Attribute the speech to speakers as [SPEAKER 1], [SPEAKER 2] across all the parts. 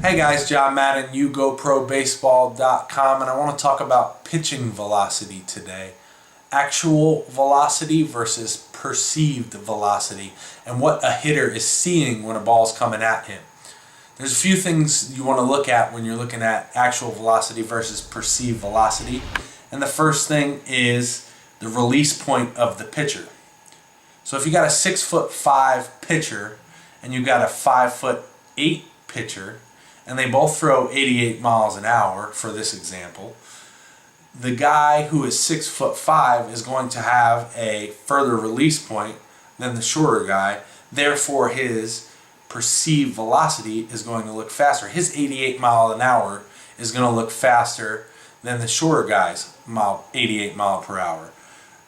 [SPEAKER 1] Hey guys, John Madden, yougoprobaseball.com, and I want to talk about pitching velocity today. Actual velocity versus perceived velocity, and what a hitter is seeing when a ball is coming at him. There's a few things you want to look at when you're looking at actual velocity versus perceived velocity, and the first thing is the release point of the pitcher. So if you got a 6'5" pitcher and you got a 5'8" pitcher, and they both throw 88 miles an hour for this example, the guy who is 6'5" is going to have a further release point than the shorter guy. Therefore, his perceived velocity is going to look faster. His 88 mile an hour is going to look faster than the shorter guy's 88 mile per hour.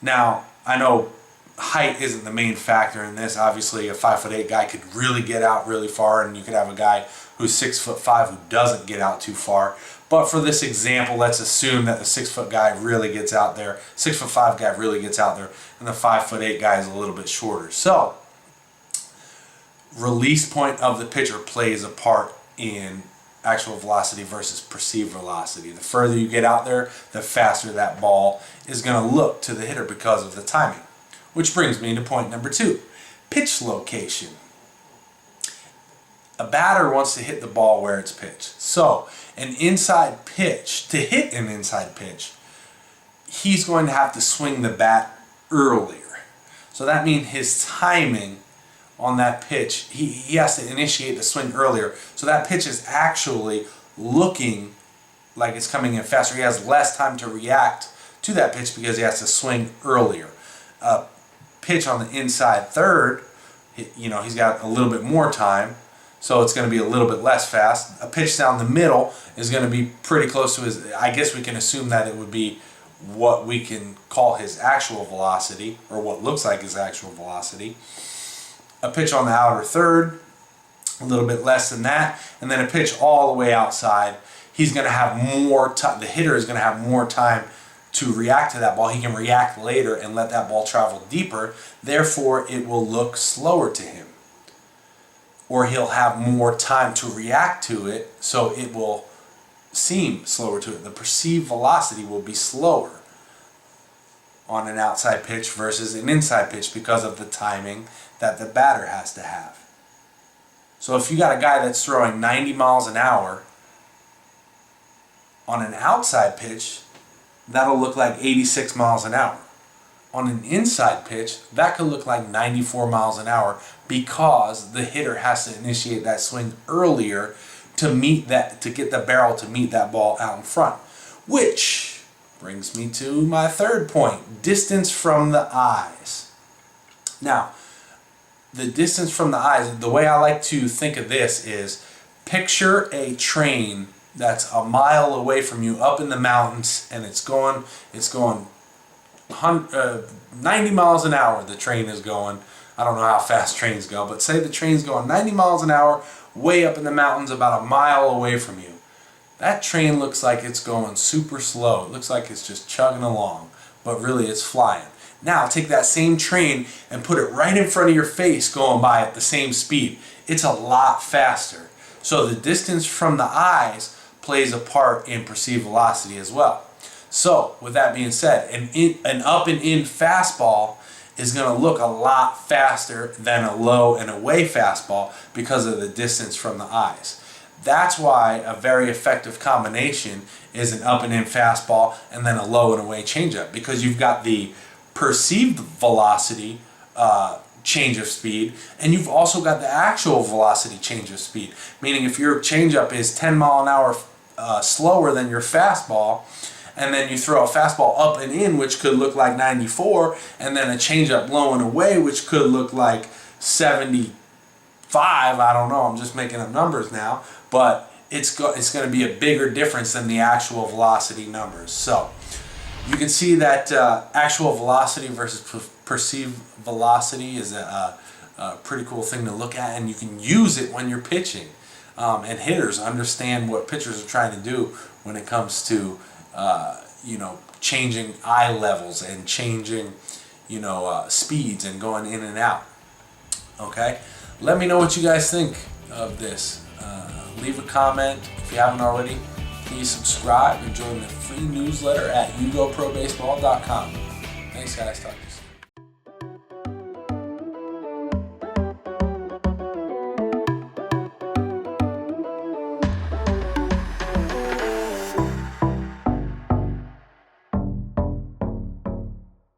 [SPEAKER 1] Now, I know height isn't the main factor in this. Obviously, a 5'8" guy could really get out really far, and you could have a guy who's 6'5" who doesn't get out too far. But for this example, let's assume that the 6' guy really gets out there, 6'5" guy really gets out there, and the 5'8" guy is a little bit shorter. So, release point of the pitcher plays a part in actual velocity versus perceived velocity. The further you get out there, the faster that ball is going to look to the hitter because of the timing. Which brings me to point number 2, pitch location. A batter wants to hit the ball where it's pitched. So, an inside pitch, to hit an inside pitch, he's going to have to swing the bat earlier. So that means his timing on that pitch, he has to initiate the swing earlier. So that pitch is actually looking like it's coming in faster. He has less time to react to that pitch because he has to swing earlier. Pitch on the inside third, he's got a little bit more time, so it's going to be a little bit less fast. A pitch down the middle is going to be pretty close to his, I guess we can assume that it would be what we can call his actual velocity, or what looks like his actual velocity. A pitch on the outer third, a little bit less than that, and then a pitch all the way outside. He's going to have more time, the hitter is going to have more time to react to that ball. He can react later and let that ball travel deeper. Therefore, it will look slower to him. Or he'll have more time to react to it, so it will seem slower to it. The perceived velocity will be slower on an outside pitch versus an inside pitch because of the timing that the batter has to have. So if you got a guy that's throwing 90 miles an hour on an outside pitch, that'll look like 86 miles an hour. On an inside pitch, that could look like 94 miles an hour because the hitter has to initiate that swing earlier to get the barrel to meet that ball out in front. Which brings me to my third point, distance from the eyes. Now, the distance from the eyes, the way I like to think of this is, picture a train that's a mile away from you up in the mountains, and it's going 90 miles an hour. The train is going, I don't know how fast trains go, but say the train's going 90 miles an hour way up in the mountains about a mile away from you. That train looks like it's going super slow. It looks like it's just chugging along, but really it's flying. Now take that same train and put it right in front of your face going by at the same speed. It's a lot faster. So the distance from the eyes plays a part in perceived velocity as well. So with that being said, an up and in fastball is going to look a lot faster than a low and away fastball because of the distance from the eyes. That's why a very effective combination is an up and in fastball and then a low and away changeup, because you've got the perceived velocity change of speed, and you've also got the actual velocity change of speed. Meaning if your changeup is 10 mile an hour slower than your fastball, and then you throw a fastball up and in, which could look like 94, and then a changeup low and away, which could look like 75. I don't know. I'm just making up numbers now, but it's going to be a bigger difference than the actual velocity numbers. So you can see that actual velocity versus perceived velocity is a pretty cool thing to look at, and you can use it when you're pitching. And hitters understand what pitchers are trying to do when it comes to changing eye levels and changing speeds and going in and out. Okay, let me know what you guys think of this. Leave a comment if you haven't already. Please subscribe and join the free newsletter at yougoprobaseball.com. Thanks, guys. Talk to you soon.